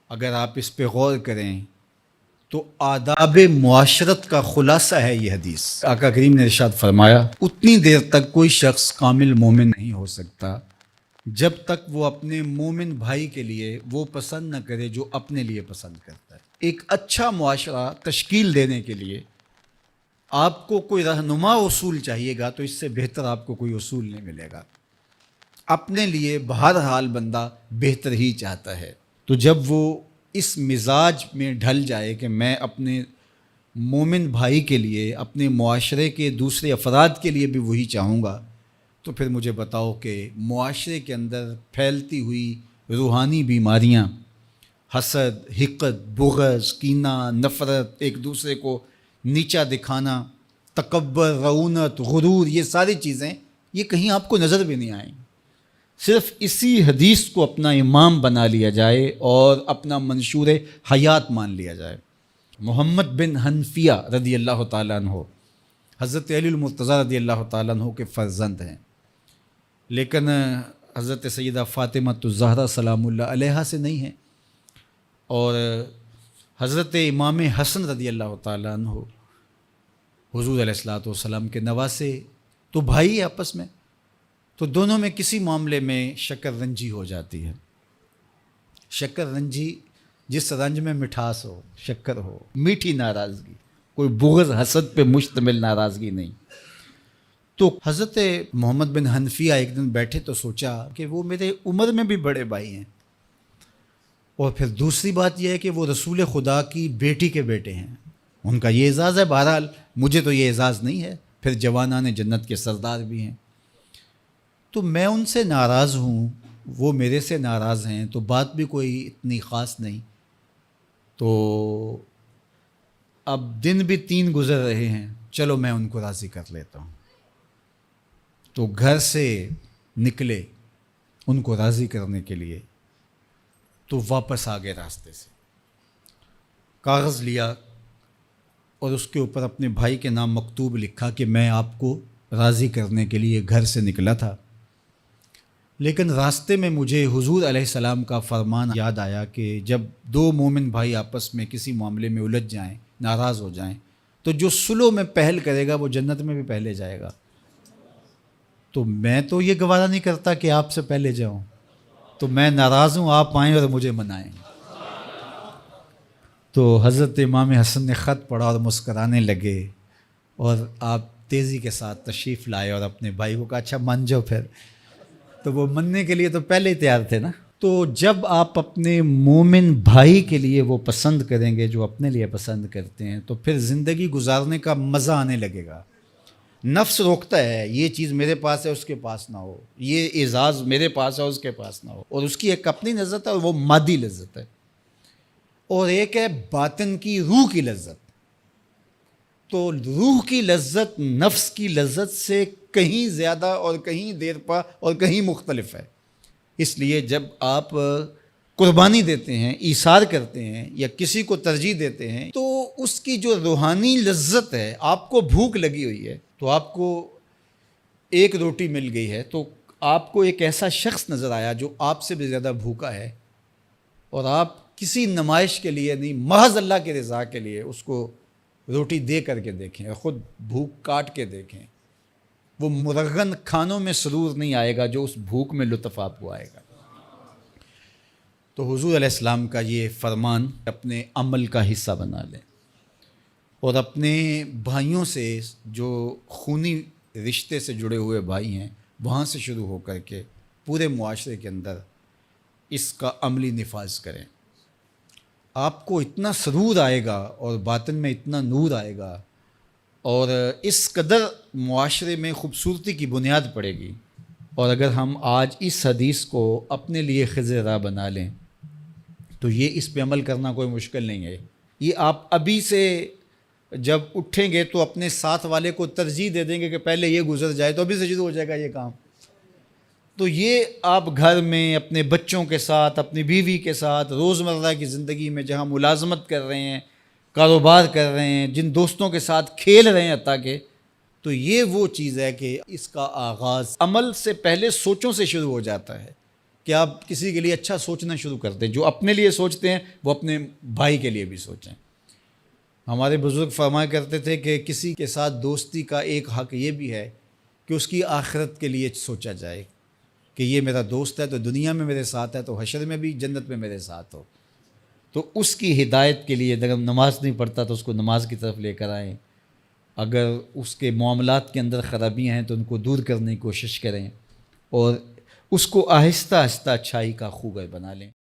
اگر آپ اس پہ غور کریں تو آداب معاشرت کا خلاصہ ہے یہ حدیث۔ آقا کریم نے ارشاد فرمایا اتنی دیر تک کوئی شخص کامل مومن نہیں ہو سکتا جب تک وہ اپنے مومن بھائی کے لیے وہ پسند نہ کرے جو اپنے لیے پسند کرتا ہے۔ ایک اچھا معاشرہ تشکیل دینے کے لیے آپ کو کوئی رہنما اصول چاہیے گا تو اس سے بہتر آپ کو کوئی اصول نہیں ملے گا۔ اپنے لیے بہرحال بندہ بہتر ہی چاہتا ہے، تو جب وہ اس مزاج میں ڈھل جائے کہ میں اپنے مومن بھائی کے لیے، اپنے معاشرے کے دوسرے افراد کے لیے بھی وہی چاہوں گا، تو پھر مجھے بتاؤ کہ معاشرے کے اندر پھیلتی ہوئی روحانی بیماریاں، حسد، حقد، بغض، کینہ، نفرت، ایک دوسرے کو نیچا دکھانا، تکبر، رعونت، غرور، یہ ساری چیزیں یہ کہیں آپ کو نظر بھی نہیں آئیں۔ صرف اسی حدیث کو اپنا امام بنا لیا جائے اور اپنا منشور حیات مان لیا جائے۔ محمد بن حنفیہ رضی اللہ تعالیٰ عنہ حضرت علی المرتضیٰ رضی اللہ تعالیٰ عنہ کے فرزند ہیں، لیکن حضرت سیدہ فاطمہ الزہرا سلام اللہ علیہا سے نہیں ہیں، اور حضرت امام حسن رضی اللہ تعالیٰ عنہ حضور علیہ الصلوۃ والسلام کے نواسے، تو بھائی آپس میں، تو دونوں میں کسی معاملے میں شکر رنجی ہو جاتی ہے۔ شکر رنجی، جس رنج میں مٹھاس ہو، شکر ہو، میٹھی ناراضگی، کوئی بغض حسد پہ مشتمل ناراضگی نہیں۔ تو حضرت محمد بن حنفیہ ایک دن بیٹھے تو سوچا کہ وہ میرے عمر میں بھی بڑے بھائی ہیں، اور پھر دوسری بات یہ ہے کہ وہ رسول خدا کی بیٹی کے بیٹے ہیں، ان کا یہ اعزاز ہے، بہرحال مجھے تو یہ اعزاز نہیں ہے، پھر جوانان جنت کے سردار بھی ہیں، تو میں ان سے ناراض ہوں، وہ میرے سے ناراض ہیں، تو بات بھی کوئی اتنی خاص نہیں، تو اب دن بھی 3 گزر رہے ہیں، چلو میں ان کو راضی کر لیتا ہوں۔ تو گھر سے نکلے ان کو راضی کرنے کے لیے، تو واپس آ گئے راستے سے، کاغذ لیا اور اس کے اوپر اپنے بھائی کے نام مکتوب لکھا کہ میں آپ کو راضی کرنے کے لیے گھر سے نکلا تھا، لیکن راستے میں مجھے حضور علیہ السلام کا فرمان یاد آیا کہ جب 2 مومن بھائی آپس میں کسی معاملے میں الجھ جائیں، ناراض ہو جائیں، تو جو صلح میں پہل کرے گا وہ جنت میں بھی پہلے جائے گا، تو میں تو یہ گوارا نہیں کرتا کہ آپ سے پہلے جاؤں، تو میں ناراض ہوں، آپ آئیں اور مجھے منائیں۔ تو حضرت امام حسن نے خط پڑھا اور مسکرانے لگے، اور آپ تیزی کے ساتھ تشریف لائے اور اپنے بھائی کو کہا اچھا مان جاؤ پھر، تو وہ مننے کے لیے تو پہلے ہی تیار تھے نا۔ تو جب آپ اپنے مومن بھائی کے لیے وہ پسند کریں گے جو اپنے لیے پسند کرتے ہیں، تو پھر زندگی گزارنے کا مزہ آنے لگے گا۔ نفس روکتا ہے یہ چیز میرے پاس ہے اس کے پاس نہ ہو، یہ اعزاز میرے پاس ہے اس کے پاس نہ ہو، اور اس کی ایک اپنی لذت ہے اور وہ مادی لذت ہے، اور ایک ہے باطن کی، روح کی لذت۔ تو روح کی لذت نفس کی لذت سے کہیں زیادہ اور کہیں دیر پا اور کہیں مختلف ہے۔ اس لیے جب آپ قربانی دیتے ہیں، ایثار کرتے ہیں یا کسی کو ترجیح دیتے ہیں، تو اس کی جو روحانی لذت ہے، آپ کو بھوک لگی ہوئی ہے، تو آپ کو ایک روٹی مل گئی ہے، تو آپ کو ایک ایسا شخص نظر آیا جو آپ سے بھی زیادہ بھوکا ہے، اور آپ کسی نمائش کے لیے نہیں، محض اللہ کے رضا کے لیے اس کو روٹی دے کر کے دیکھیں، خود بھوک کاٹ کے دیکھیں، وہ مرغن کھانوں میں سرور نہیں آئے گا جو اس بھوک میں لطف آپ کو آئے گا۔ تو حضور علیہ السلام کا یہ فرمان اپنے عمل کا حصہ بنا لیں، اور اپنے بھائیوں سے، جو خونی رشتے سے جڑے ہوئے بھائی ہیں، وہاں سے شروع ہو کر کے پورے معاشرے کے اندر اس کا عملی نفاذ کریں۔ آپ کو اتنا سرور آئے گا اور باطن میں اتنا نور آئے گا، اور اس قدر معاشرے میں خوبصورتی کی بنیاد پڑے گی۔ اور اگر ہم آج اس حدیث کو اپنے لیے خضر راہ بنا لیں تو یہ اس پہ عمل کرنا کوئی مشکل نہیں ہے۔ یہ آپ ابھی سے جب اٹھیں گے تو اپنے ساتھ والے کو ترجیح دے دیں گے کہ پہلے یہ گزر جائے، تو ابھی سے شروع ہو جائے گا یہ کام۔ تو یہ آپ گھر میں اپنے بچوں کے ساتھ، اپنی بیوی کے ساتھ، روزمرہ کی زندگی میں جہاں ملازمت کر رہے ہیں، کاروبار کر رہے ہیں، جن دوستوں کے ساتھ کھیل رہے ہیں حتیٰ کہ، تو یہ وہ چیز ہے کہ اس کا آغاز عمل سے پہلے سوچوں سے شروع ہو جاتا ہے کہ آپ کسی کے لیے اچھا سوچنا شروع کرتے ہیں. جو اپنے لیے سوچتے ہیں وہ اپنے بھائی کے لیے بھی سوچیں. ہمارے بزرگ فرمایا کرتے تھے کہ کسی کے ساتھ دوستی کا ایک حق یہ بھی ہے کہ اس کی آخرت کے لیے سوچا جائے کہ یہ میرا دوست ہے تو دنیا میں میرے ساتھ ہے تو حشر میں بھی جنت میں میرے ساتھ ہو. تو اس کی ہدایت کے لیے اگر نماز نہیں پڑھتا تو اس کو نماز کی طرف لے کر آئیں. اگر اس کے معاملات کے اندر خرابیاں ہیں تو ان کو دور کرنے کی کوشش کریں اور اس کو آہستہ آہستہ اچھائی کا خوگر بنا لیں.